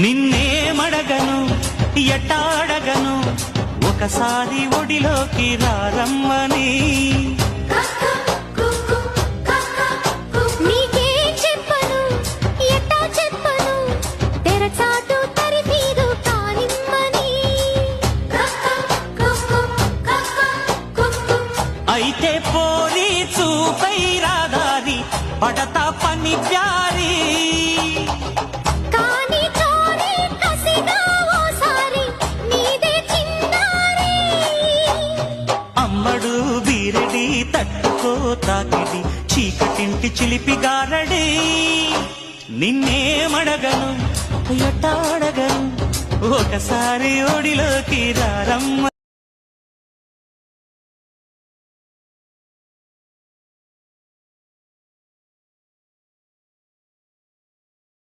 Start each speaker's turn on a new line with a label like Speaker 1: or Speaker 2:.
Speaker 1: నిన్నేమడగను ఎట్టాడగను ఒకసారి ఒడిలోకి రారమ్మని అయితే పోరి చూపై రాదారి పడతా పని ప్యారీ అమ్మడు బీరడి తట్టుకో తాకిడి చీకటింటి చిలిపిగారడి నిన్నేమడగను ఎట్టాడగను ఒకసారి ఒడిలోకి రారమ్మ